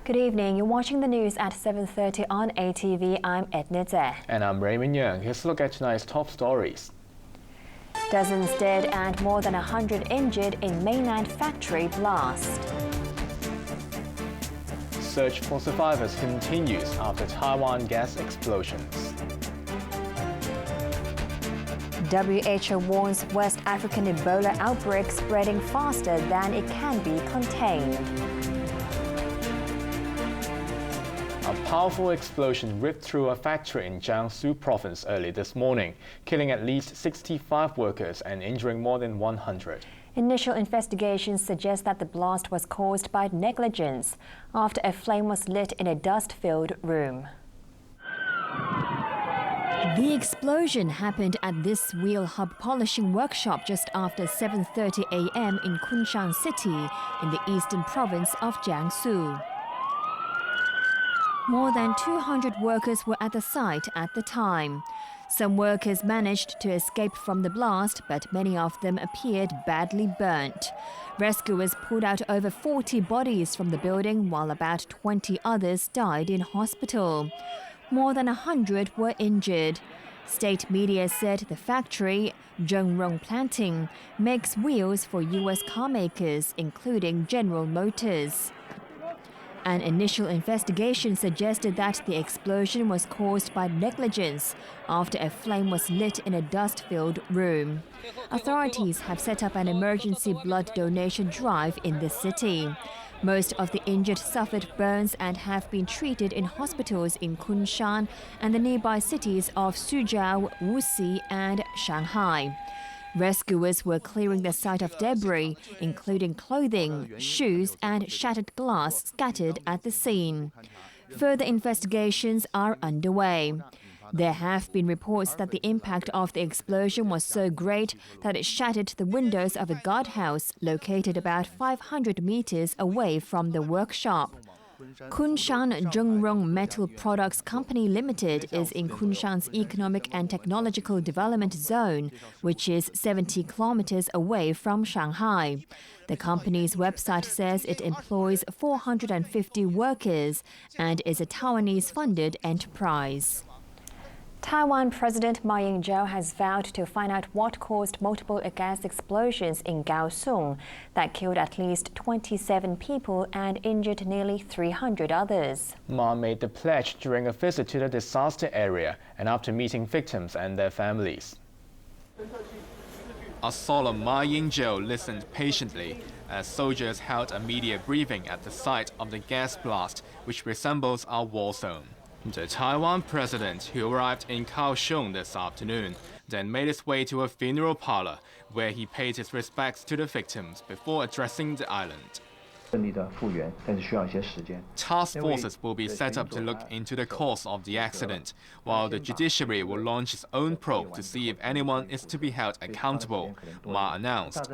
Good evening. You're watching the news at 7:30 on ATV. I'm Edna. And I'm Raymond Yeung. Here's a look at tonight's top stories. Dozens dead and more than 100 injured in mainland factory blast. Search for survivors continues after Taiwan gas explosions. WHO warns West African Ebola outbreak spreading faster than it can be contained. A powerful explosion ripped through a factory in Jiangsu province early this morning, killing at least 65 workers and injuring more than 100. Initial investigations suggest that the blast was caused by negligence after a flame was lit in a dust-filled room. The explosion happened at this wheel hub polishing workshop just after 7:30 a.m. in Kunshan City in the eastern province of Jiangsu. More than 200 workers were at the site at the time. Some workers managed to escape from the blast, but many of them appeared badly burnt. Rescuers pulled out over 40 bodies from the building, while about 20 others died in hospital. More than 100 were injured. State media said the factory, Yeung Planting, makes wheels for U.S. car makers, including General Motors. An initial investigation suggested that the explosion was caused by negligence after a flame was lit in a dust-filled room. Authorities have set up an emergency blood donation drive in the city. Most of the injured suffered burns and have been treated in hospitals in Kunshan and the nearby cities of Suzhou, Wuxi, and Shanghai. Rescuers were clearing the site of debris, including clothing, shoes, and shattered glass scattered at the scene. Further investigations are underway. There have been reports that the impact of the explosion was so great that it shattered the windows of a guardhouse located about 500 meters away from the workshop. Kunshan Yeung Metal Products Company Limited is in Kunshan's Economic and Technological Development Zone, which is 70 kilometers away from Shanghai. The company's website says it employs 450 workers and is a Taiwanese-funded enterprise. Taiwan President Ma Ying-jeou has vowed to find out what caused multiple gas explosions in Kaohsiung that killed at least 27 people and injured nearly 300 others. Ma made the pledge during a visit to the disaster area and after meeting victims and their families. A solemn Ma Ying-jeou listened patiently as soldiers held a media briefing at the site of the gas blast, which resembles a war zone. The Taiwan president, who arrived in Kaohsiung this afternoon, then made his way to a funeral parlor where he paid his respects to the victims before addressing the island. Task forces will be set up to look into the cause of the accident, while the judiciary will launch its own probe to see if anyone is to be held accountable, Ma announced.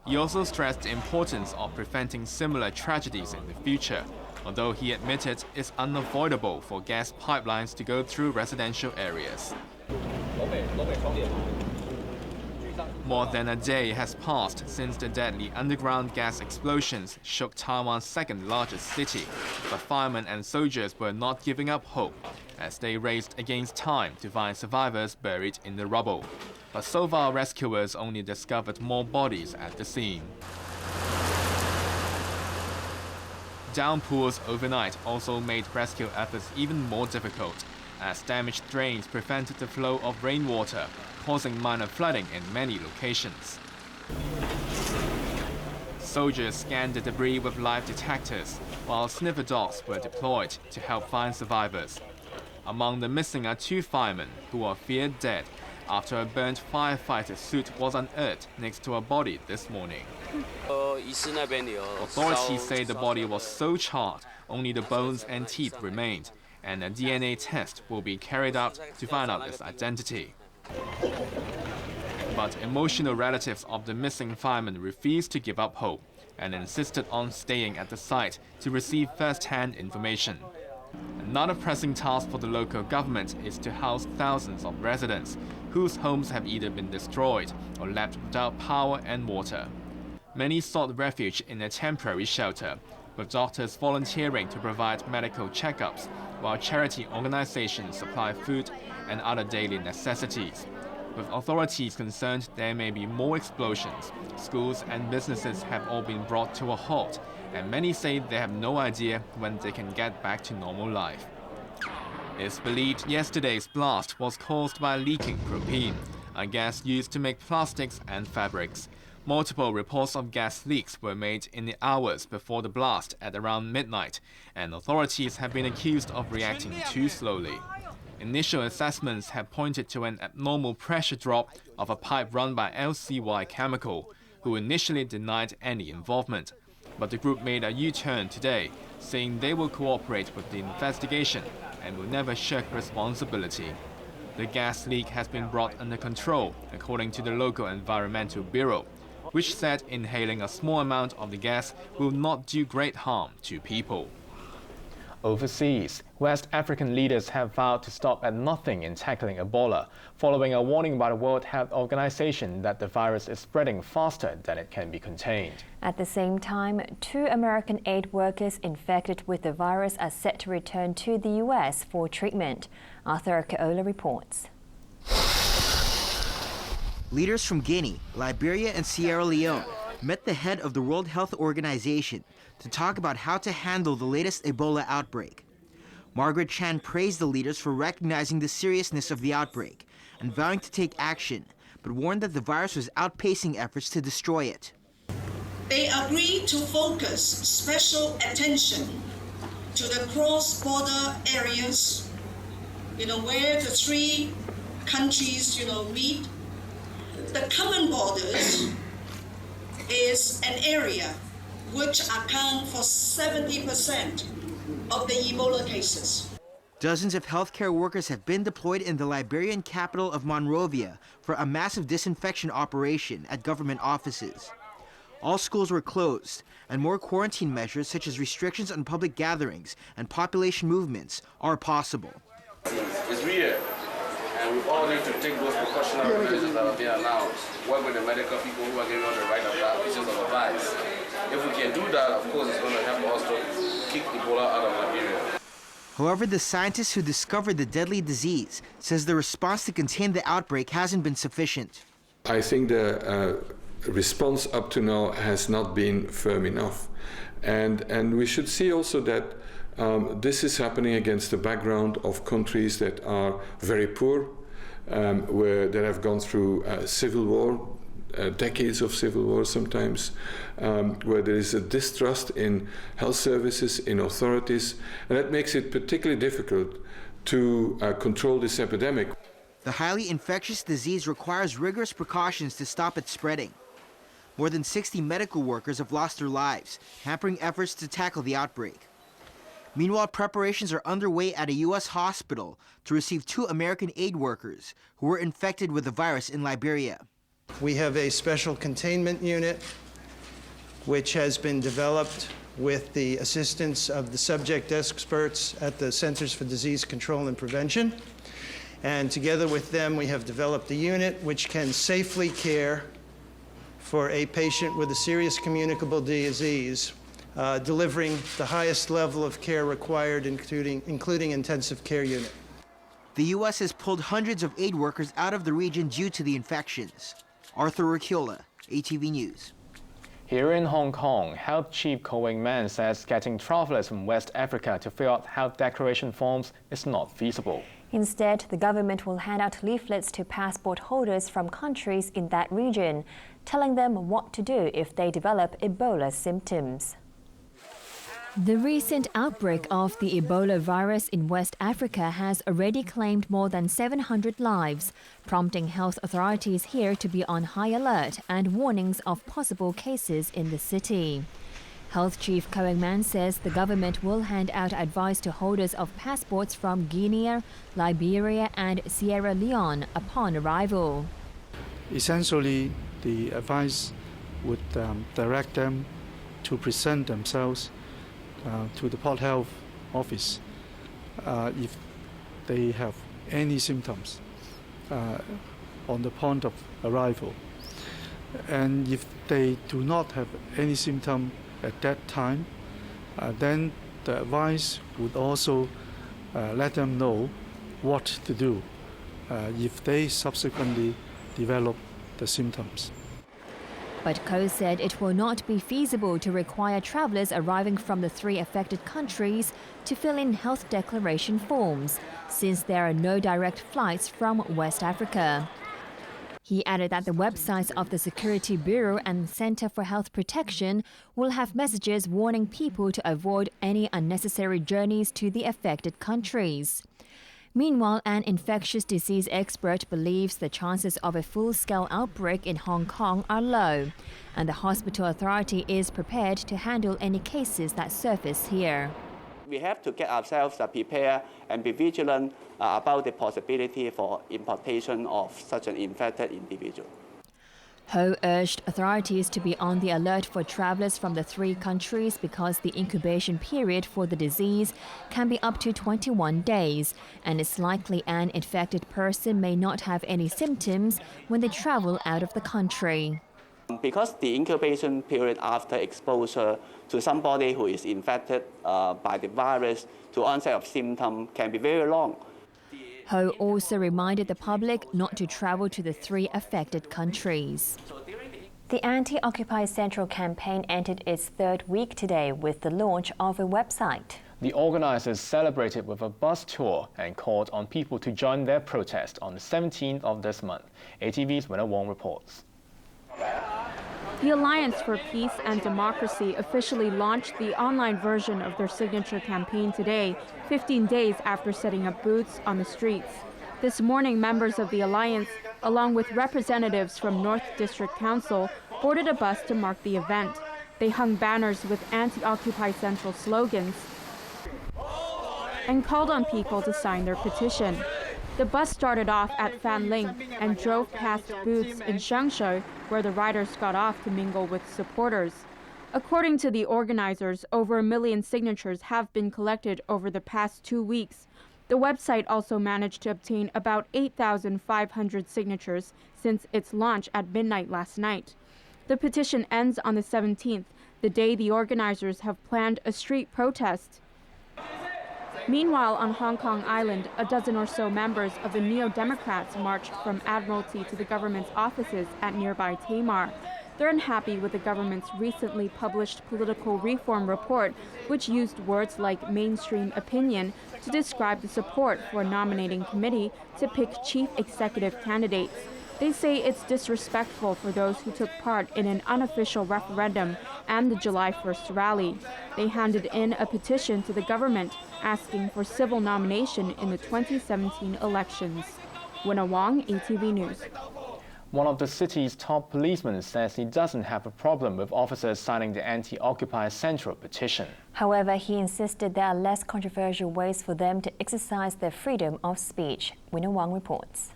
He also stressed the importance of preventing similar tragedies in the future, although he admitted it's unavoidable for gas pipelines to go through residential areas. More than a day has passed since the deadly underground gas explosions shook Taiwan's second-largest city, but firemen and soldiers were not giving up hope as they raced against time to find survivors buried in the rubble. But so far, rescuers only discovered more bodies at the scene. Downpours overnight also made rescue efforts even more difficult, as damaged drains prevented the flow of rainwater, causing minor flooding in many locations. Soldiers scanned the debris with lie detectors, while sniffer dogs were deployed to help find survivors. Among the missing are 2 firemen who are feared dead after a burnt firefighter suit was unearthed next to a body this morning. Authorities say the body was so charred, only the bones and teeth remained, and a DNA test will be carried out to find out its identity. But emotional relatives of the missing firemen refused to give up hope and insisted on staying at the site to receive first-hand information. Another pressing task for the local government is to house thousands of residents whose homes have either been destroyed or left without power and water. Many sought refuge in a temporary shelter, with doctors volunteering to provide medical checkups, while charity organizations supply food and other daily necessities. With authorities concerned there may be more explosions, schools and businesses have all been brought to a halt, and many say they have no idea when they can get back to normal life. It's believed yesterday's blast was caused by leaking propane, a gas used to make plastics and fabrics. Multiple reports of gas leaks were made in the hours before the blast at around midnight, and authorities have been accused of reacting too slowly. Initial assessments have pointed to an abnormal pressure drop of a pipe run by LCY Chemical, who initially denied any involvement. But the group made a U-turn today, saying they will cooperate with the investigation and will never shirk responsibility. The gas leak has been brought under control, according to the local environmental bureau, which said inhaling a small amount of the gas will not do great harm to people. Overseas, West African leaders have vowed to stop at nothing in tackling Ebola, following a warning by the World Health Organization that the virus is spreading faster than it can be contained. At the same time, 2 American aid workers infected with the virus are set to return to the U.S. for treatment. Arthur Keola reports. Leaders from Guinea, Liberia, and Sierra Leone met the head of the World Health Organization to talk about how to handle the latest Ebola outbreak. Margaret Chan praised the leaders for recognizing the seriousness of the outbreak and vowing to take action, but warned that the virus was outpacing efforts to destroy it. They agreed to focus special attention to the cross-border areas, where the 3 countries, meet. The common borders is an area which account for 70% of the Ebola cases. Dozens of healthcare workers have been deployed in the Liberian capital of Monrovia for a massive disinfection operation at government offices. All schools were closed, and more quarantine measures such as restrictions on public gatherings and population movements are possible. It's real, and we all need to take those precautionary measures that are being announced. Work with the medical people who are giving us the right applications of advice. If we can do that, of course, it's going to help us to kick Ebola out of Liberia. However, the scientist who discovered the deadly disease says the response to contain the outbreak hasn't been sufficient. I think the response up to now has not been firm enough. And we should see also that this is happening against the background of countries that are very poor, that have gone through civil war, decades of civil war sometimes, where there is a distrust in health services, in authorities, and that makes it particularly difficult to control this epidemic. The highly infectious disease requires rigorous precautions to stop it spreading. More than 60 medical workers have lost their lives, hampering efforts to tackle the outbreak. Meanwhile, preparations are underway at a U.S. hospital to receive 2 American aid workers who were infected with the virus in Liberia. We have a special containment unit which has been developed with the assistance of the subject experts at the Centers for Disease Control and Prevention. And together with them, we have developed a unit which can safely care for a patient with a serious communicable disease, delivering the highest level of care required, including intensive care unit. The U.S. has pulled hundreds of aid workers out of the region due to the infections. Arthur Rikiola, ATV News. Here in Hong Kong, Health Chief Yeung Man says getting travelers from West Africa to fill out health declaration forms is not feasible. Instead, the government will hand out leaflets to passport holders from countries in that region, telling them what to do if they develop Ebola symptoms. The recent outbreak of the Ebola virus in West Africa has already claimed more than 700 lives, prompting health authorities here to be on high alert and warnings of possible cases in the city. Health Chief Yeung Man says the government will hand out advice to holders of passports from Guinea, Liberia and Sierra Leone upon arrival. Essentially, the advice would direct them to present themselves to the Port Health Office if they have any symptoms on the point of arrival. And if they do not have any symptom at that time, then the advice would also let them know what to do if they subsequently develop the symptoms. But Ko said it will not be feasible to require travellers arriving from the 3 affected countries to fill in health declaration forms, since there are no direct flights from West Africa. He added that the websites of the Security Bureau and Centre for Health Protection will have messages warning people to avoid any unnecessary journeys to the affected countries. Meanwhile, an infectious disease expert believes the chances of a full-scale outbreak in Hong Kong are low, and the hospital authority is prepared to handle any cases that surface here. We have to get ourselves prepared and be vigilant about the possibility for importation of such an infected individual. Ho urged authorities to be on the alert for travellers from the 3 countries because the incubation period for the disease can be up to 21 days, and it's likely an infected person may not have any symptoms when they travel out of the country. Because the incubation period after exposure to somebody who is infected by the virus to onset of symptoms can be very long. Ho also reminded the public not to travel to the 3 affected countries. The Anti-Occupy Central campaign entered its 3rd week today with the launch of a website. The organizers celebrated with a bus tour and called on people to join their protest on the 17th of this month. ATV's Yeung reports. The Alliance for Peace and Democracy officially launched the online version of their signature campaign today, 15 days after setting up booths on the streets. This morning, members of the Alliance, along with representatives from North District Council, boarded a bus to mark the event. They hung banners with anti-Occupy Central slogans and called on people to sign their petition. The bus started off at Fanling and drove past booths in Shangshui, where the riders got off to mingle with supporters. According to the organizers, over 1 million signatures have been collected over the past 2 weeks. The website also managed to obtain about 8,500 signatures since its launch at midnight last night. The petition ends on the 17th, the day the organizers have planned a street protest. Meanwhile, on Hong Kong Island, a dozen or so members of the Neo-Democrats marched from Admiralty to the government's offices at nearby Tamar. They're unhappy with the government's recently published political reform report, which used words like mainstream opinion to describe the support for a nominating committee to pick chief executive candidates. They say it's disrespectful for those who took part in an unofficial referendum and the July 1st rally. They handed in a petition to the government asking for civil nomination in the 2017 elections. Winna Wong, ATV News. One of the city's top policemen says he doesn't have a problem with officers signing the Anti-Occupy Central petition. However, he insisted there are less controversial ways for them to exercise their freedom of speech. Winna Wong reports.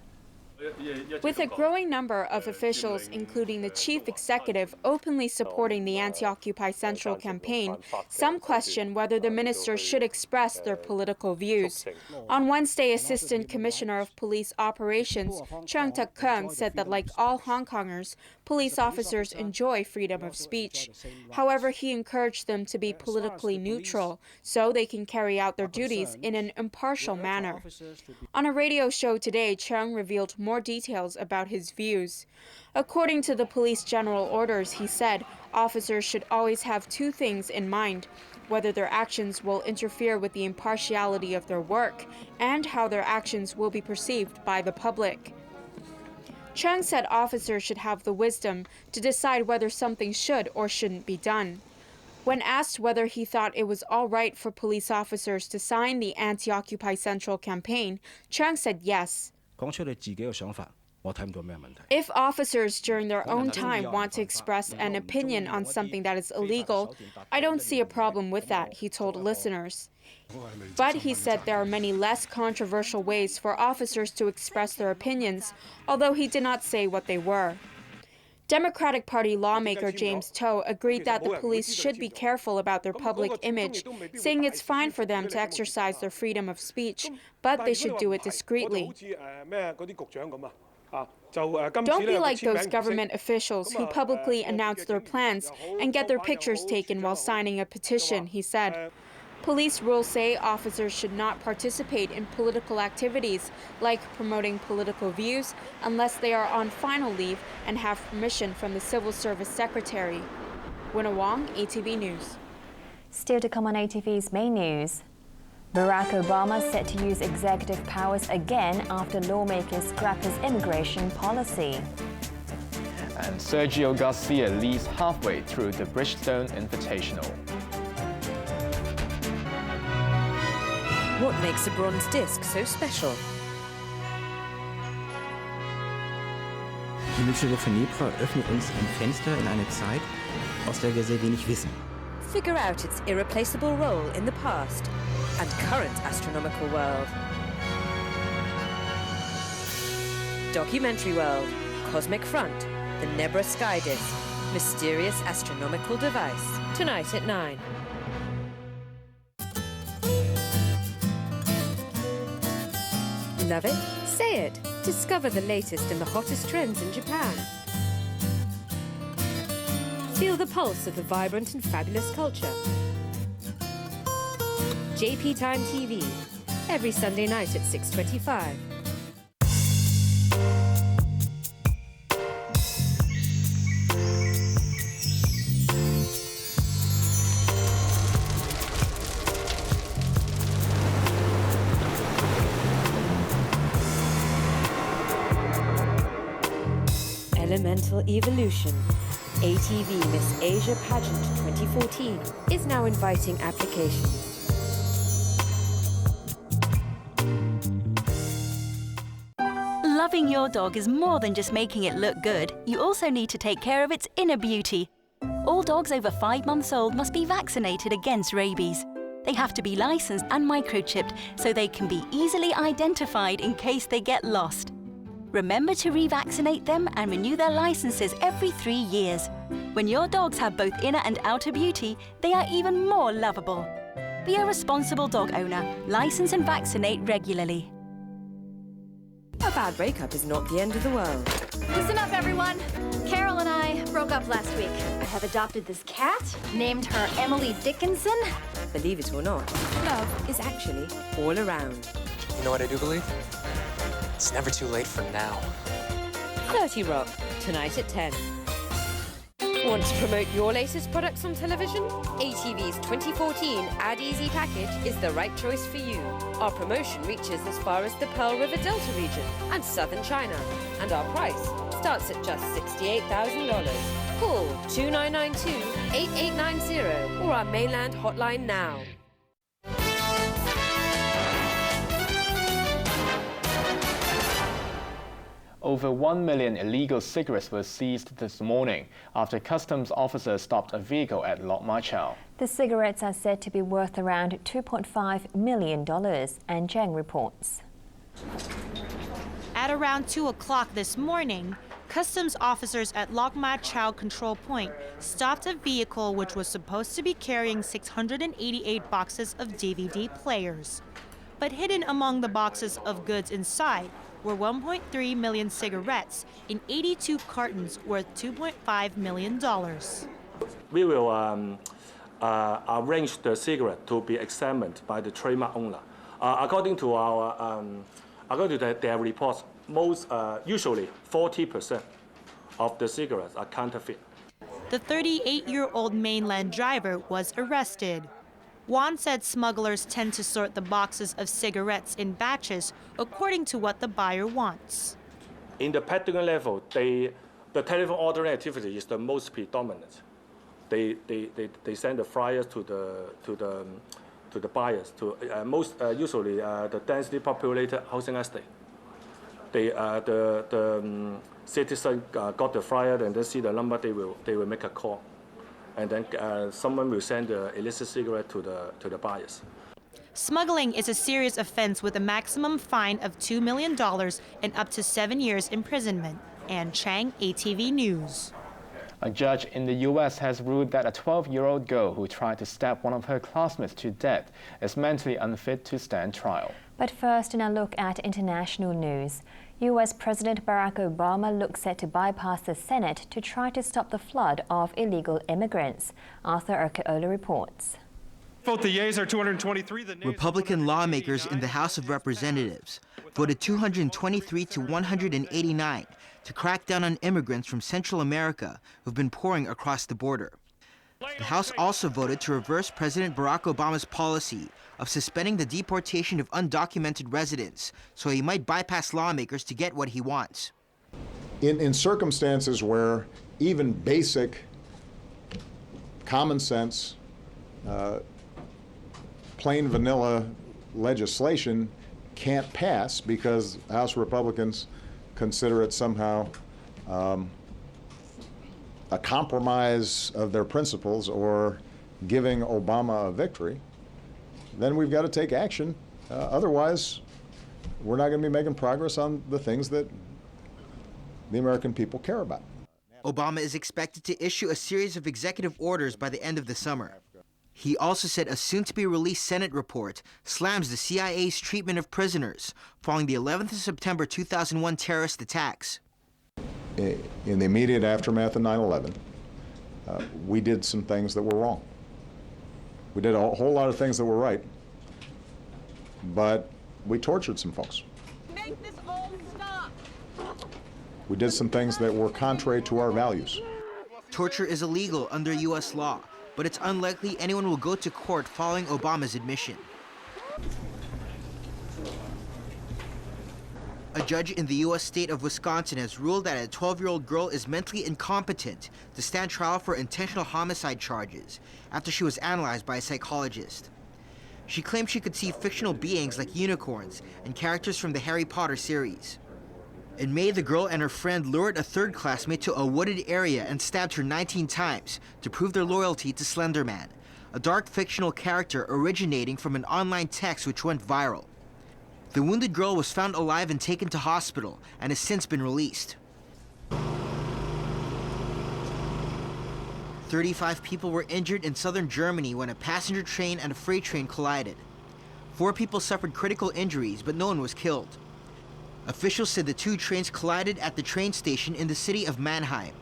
With a growing number of officials, including the chief executive, openly supporting the Anti-Occupy Central campaign, some question whether the ministers should express their political views. On Wednesday, Assistant Commissioner of Police Operations Cheung Tak-keung said that, like all Hong Kongers, police officers enjoy freedom of speech. However, he encouraged them to be politically neutral so they can carry out their duties in an impartial manner. On a radio show today, Cheung revealed more details about his views. According to the police general orders, he said, officers should always have 2 things in mind: whether their actions will interfere with the impartiality of their work and how their actions will be perceived by the public. Cheung said officers should have the wisdom to decide whether something should or shouldn't be done. When asked whether he thought it was all right for police officers to sign the Anti-Occupy Central campaign, Cheung said yes. If officers during their own time want to express an opinion on something that is illegal, I don't see a problem with that, he told listeners. But he said there are many less controversial ways for officers to express their opinions, although he did not say what they were. Democratic Party lawmaker James To agreed that the police should be careful about their public image, saying it's fine for them to exercise their freedom of speech, but they should do it discreetly. Don't be like those government officials who publicly announce their plans and get their pictures taken while signing a petition, he said. Police rules say officers should not participate in political activities like promoting political views unless they are on final leave and have permission from the Civil Service Secretary. Winna Wong, ATV News. Still to come on ATV's main news. Barack Obama set to use executive powers again after lawmakers scrap his immigration policy. And Sergio Garcia leads halfway through the Bridgestone Invitational. What makes a bronze disc so special? Die Mitschnitte von Nebra öffnen uns ein Fenster in eine Zeit, aus der wir sehr wenig wissen. Figure out its irreplaceable role in the past and current astronomical world. Documentary World, Cosmic Front, the Nebra Sky Disk, Mysterious Astronomical Device. Tonight at 9. Love it? Say it. Discover the latest and the hottest trends in Japan. Feel the pulse of the vibrant and fabulous culture. JP Time TV, every Sunday night at 6:25. Elemental Evolution, ATV Miss Asia Pageant 2014 is now inviting applications. Loving your dog is more than just making it look good. You also need to take care of its inner beauty. All dogs over 5 months old must be vaccinated against rabies. They have to be licensed and microchipped so they can be easily identified in case they get lost. Remember to revaccinate them and renew their licenses every 3 years. When your dogs have both inner and outer beauty, they are even more lovable. Be a responsible dog owner. License and vaccinate regularly. A bad breakup is not the end of the world. Listen up, everyone. Carol and I broke up last week. I have adopted this cat, named her Emily Dickinson. Believe it or not, love is actually all around. You know what I do believe? It's never too late for now. 30 Rock, tonight at 10. Want to promote your latest products on television? ATV's 2014 Ad Easy package is the right choice for you. Our promotion reaches as far as the Pearl River Delta region and southern China, and our price starts at just $68,000. Call 2992-8890 or our mainland hotline now. Over 1 million illegal cigarettes were seized this morning after customs officers stopped a vehicle at Lok Ma Chau. The cigarettes are said to be worth around $2.5 million, and Yeung reports. At around 2 o'clock this morning, customs officers at Lok Ma Chau control point stopped a vehicle which was supposed to be carrying 688 boxes of DVD players. But hidden among the boxes of goods inside were 1.3 million cigarettes in 82 cartons worth $2.5 million. We will arrange the cigarette to be examined by the trademark owner. According to their reports, usually 40% of the cigarettes are counterfeit. The 38-year-old mainland driver was arrested. Wan said smugglers tend to sort the boxes of cigarettes in batches according to what the buyer wants. In the packing level, the telephone ordering activity is the most predominant. They send the flyers to the buyers usually the densely populated housing estate. The citizen got the flyer and they see the number, they will make a call. And then someone will send the illicit cigarette to the buyers. Smuggling is a serious offense with a maximum fine of $2 million and up to 7 years imprisonment. Ann Chang, ATV News. A judge in the U.S. has ruled that a 12-year-old girl who tried to stab one of her classmates to death is mentally unfit to stand trial. But first, in a look at international news, U.S. President Barack Obama looks set to bypass the Senate to try to stop the flood of illegal immigrants. Arthur Urquiola reports. Vote the yeas are 223. The nays Republican lawmakers in the House of Representatives voted 223 to 189 to crack down on immigrants from Central America who've been pouring across the border. The House also voted to reverse President Barack Obama's policy of suspending the deportation of undocumented residents so he might bypass lawmakers to get what he wants. In circumstances where even basic common sense, plain vanilla legislation can't pass because House Republicans consider it somehow a compromise of their principles or giving Obama a victory, then we've got to take action. Otherwise, we're not going to be making progress on the things that the American people care about. Obama is expected to issue a series of executive orders by the end of the summer. He also said a soon-to-be-released Senate report slams the CIA's treatment of prisoners following the 11th of September 2001 terrorist attacks. In the immediate aftermath of 9/11, we did some things that were wrong. We did a whole lot of things that were right, but we tortured some folks. Make this all stop. We did some things that were contrary to our values. Torture is illegal under U.S. law, but it's unlikely anyone will go to court following Obama's admission. A judge in the U.S. state of Wisconsin has ruled that a 12-year-old girl is mentally incompetent to stand trial for intentional homicide charges after she was analyzed by a psychologist. She claimed she could see fictional beings like unicorns and characters from the Harry Potter series. In May, the girl and her friend lured a third classmate to a wooded area and stabbed her 19 times to prove their loyalty to Slender Man, a dark fictional character originating from an online text which went viral. The wounded girl was found alive and taken to hospital and has since been released. 35 people were injured in southern Germany when a passenger train and a freight train collided. 4 people suffered critical injuries, but no one was killed. Officials said the 2 trains collided at the train station in the city of Mannheim.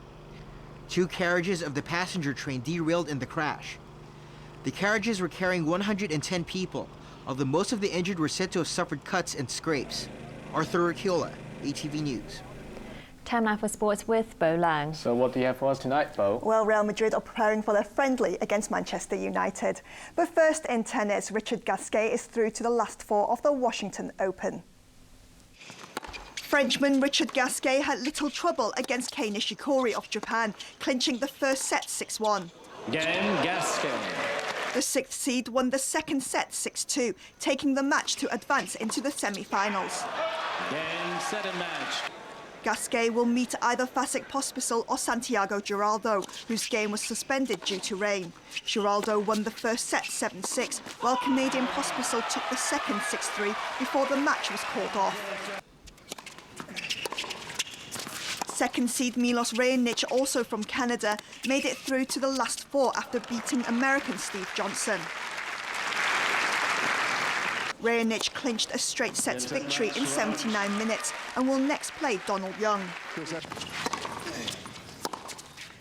2 carriages of the passenger train derailed in the crash. The carriages were carrying 110 people, although most of the injured were said to have suffered cuts and scrapes. Arthur Urquiola, ATV News. Time now for sports with Bo Lang. So what do you have for us tonight, Bo? Well, Real Madrid are preparing for their friendly against Manchester United. But first in tennis, Richard Gasquet is through to the last 4 of the Washington Open. Frenchman Richard Gasquet had little trouble against Kei Nishikori of Japan, clinching the first set 6-1. Game Gasquet. The 6th seed won the second set 6-2, taking the match to advance into the semi-finals. Game, set and match. Gasquet will meet either Vasek Pospisil or Santiago Giraldo, whose game was suspended due to rain. Giraldo won the first set 7-6, while Canadian Pospisil took the second 6-3 before the match was called off. Second seed Milos Raonic, also from Canada, made it through to the last 4 after beating American Steve Johnson. Raonic clinched a straight sets victory in 79 minutes and will next play Donald Yeung.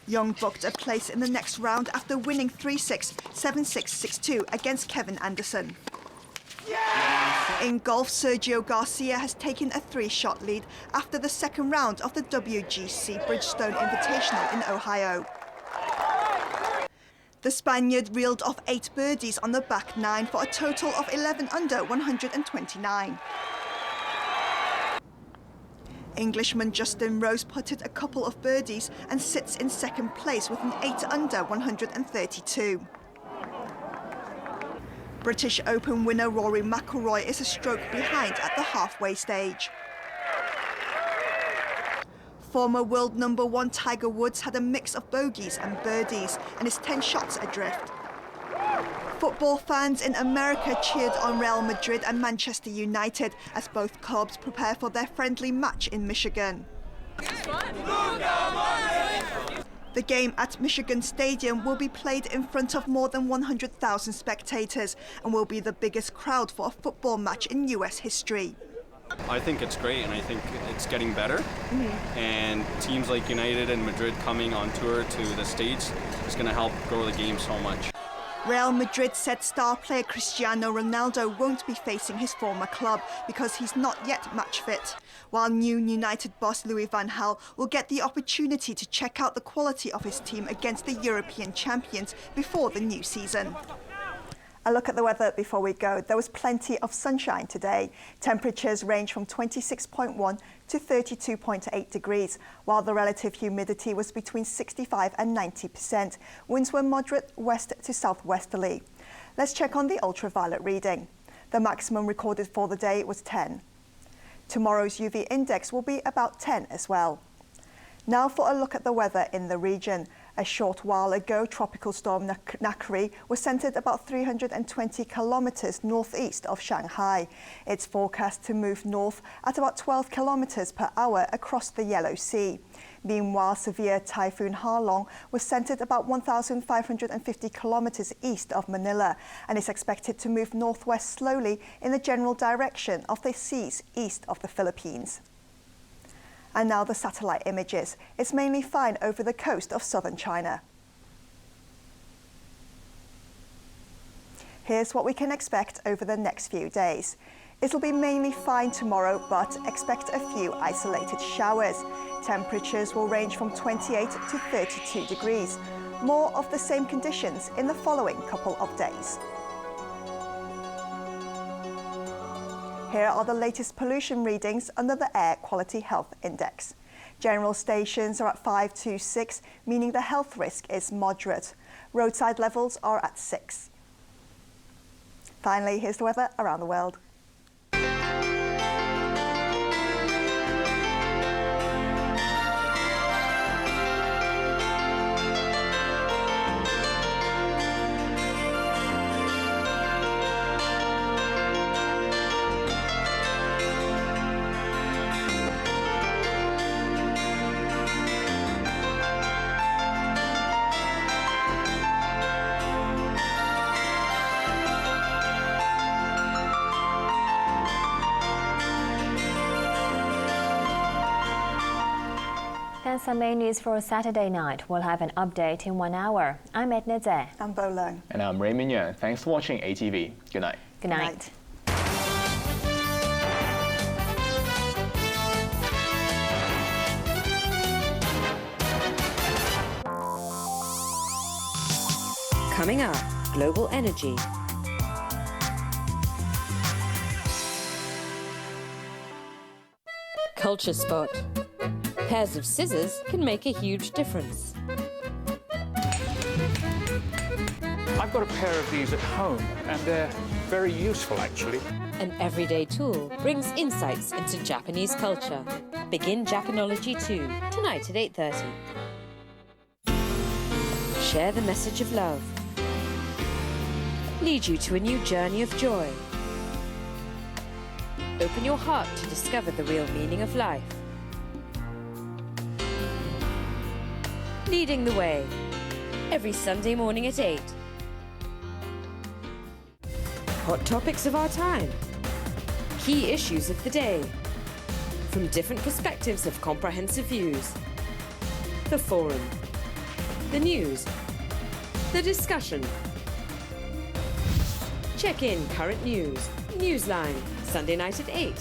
Yeung booked a place in the next round after winning 3-6, 7-6, 6-2 against Kevin Anderson. In golf, Sergio Garcia has taken a 3-shot lead after the second round of the WGC Bridgestone Invitational in Ohio. The Spaniard reeled off 8 birdies on the back 9 for a total of 11 under 129. Englishman Justin Rose putted a couple of birdies and sits in second place with an 8 under 132. British Open winner Rory McIlroy is a stroke behind at the halfway stage. Former world #1 Tiger Woods had a mix of bogeys and birdies and is 10 shots adrift. Football fans in America cheered on Real Madrid and Manchester United as both clubs prepare for their friendly match in Michigan. The game at Michigan Stadium will be played in front of more than 100,000 spectators and will be the biggest crowd for a football match in US history. I think it's great, and I think it's getting better. And teams like United and Madrid coming on tour to the States is going to help grow the game so much. Real Madrid said star player Cristiano Ronaldo won't be facing his former club because he's not yet match fit, while new United boss Louis van Gaal will get the opportunity to check out the quality of his team against the European champions before the new season. A look at the weather before we go. There was plenty of sunshine today. Temperatures range from 26.1 to 32.8 degrees, while the relative humidity was between 65 and 90%. Winds were moderate west to southwesterly. Let's check on the ultraviolet reading. The maximum recorded for the day was 10. Tomorrow's UV index will be about 10 as well. Now for a look at the weather in the region. A short while ago, Tropical Storm Nakri was centered about 320 kilometers northeast of Shanghai. It's forecast to move north at about 12 kilometers per hour across the Yellow Sea. Meanwhile, severe Typhoon Halong was centered about 1,550 kilometers east of Manila and is expected to move northwest slowly in the general direction of the seas east of the Philippines. And now the satellite images. It's mainly fine over the coast of southern China. Here's what we can expect over the next few days. It'll be mainly fine tomorrow, but expect a few isolated showers. Temperatures will range from 28 to 32 degrees. More of the same conditions in the following couple of days. Here are the latest pollution readings under the Air Quality Health Index. General stations are at 526, meaning the health risk is moderate. Roadside levels are at 6. Finally, here's the weather around the world. And some main news for Saturday night. We'll have an update in 1 hour. I'm Edna Zhe. I'm Bo Leung. And I'm Raymond Yeung. Thanks for watching ATV. Good night. Good night. Coming up, global energy. Culture spot. Pairs of scissors can make a huge difference. I've got a pair of these at home, and they're very useful, actually. An everyday tool brings insights into Japanese culture. Begin Japanology 2, tonight at 8:30. Share the message of love. Lead you to a new journey of joy. Open your heart to discover the real meaning of life. Leading the way, every Sunday morning at 8. Hot topics of our time. Key issues of the day. From different perspectives of comprehensive views. The forum. The news. The discussion. Check in current news. Newsline, Sunday night at 8.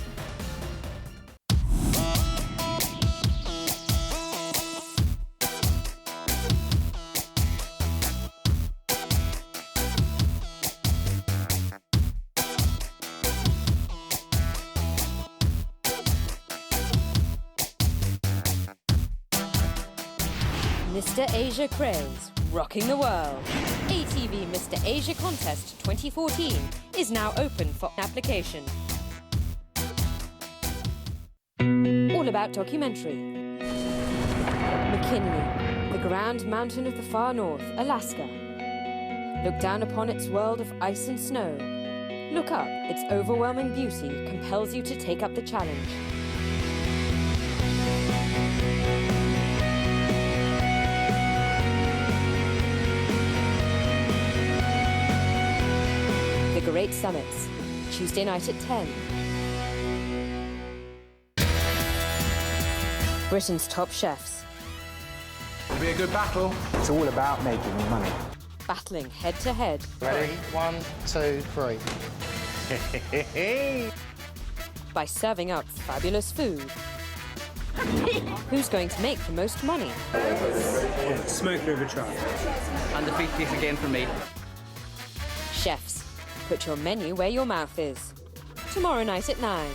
Mr. Asia Craze, rocking the world. ATV Mr. Asia Contest 2014 is now open for application. All about documentary. McKinley, the grand mountain of the far north, Alaska. Look down upon its world of ice and snow. Look up, its overwhelming beauty compels you to take up the challenge. decorate summits. Tuesday night at 10. Britain's top chefs. It'll be a good battle. It's all about making money. Battling head to head. Ready? 1, 2, 3. By serving up fabulous food. Who's going to make the most money? Smooth river trout. Undefeated again for me. Chefs, put your menu where your mouth is. Tomorrow night at 9.